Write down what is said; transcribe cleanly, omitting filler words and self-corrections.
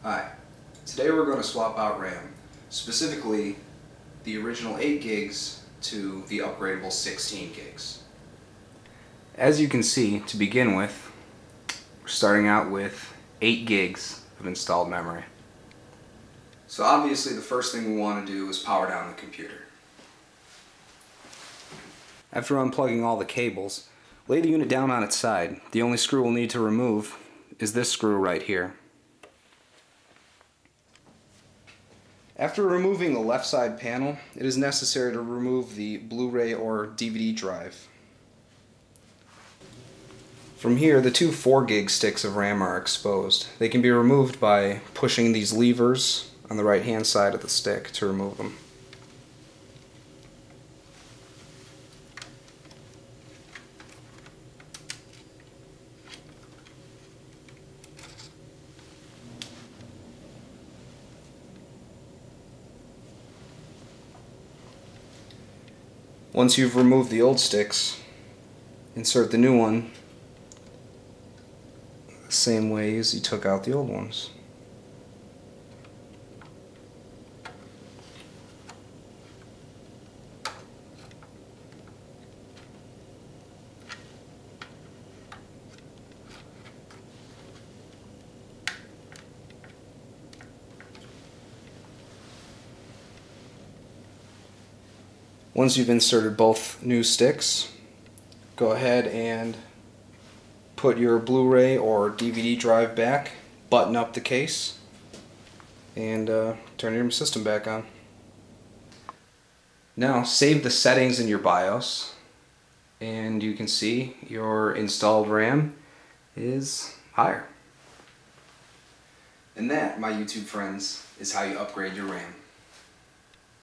Hi, today we're going to swap out RAM, specifically the original 8 gigs to the upgradable 16 gigs. As you can see, to begin with, we're starting out with 8 gigs of installed memory. So obviously the first thing we want to do is power down the computer. After unplugging all the cables, lay the unit down on its side. The only screw we'll need to remove is this screw right here. After removing the left side panel, it is necessary to remove the Blu-ray or DVD drive. From here, the two 4 gig sticks of RAM are exposed. They can be removed by pushing these levers on the right hand side of the stick to remove them. Once you've removed the old sticks, insert the new one the same way as you took out the old ones. Once you've inserted both new sticks, go ahead and put your Blu-ray or DVD drive back, button up the case, and turn your system back on. Now save the settings in your BIOS, and you can see your installed RAM is higher. And that, my YouTube friends, is how you upgrade your RAM.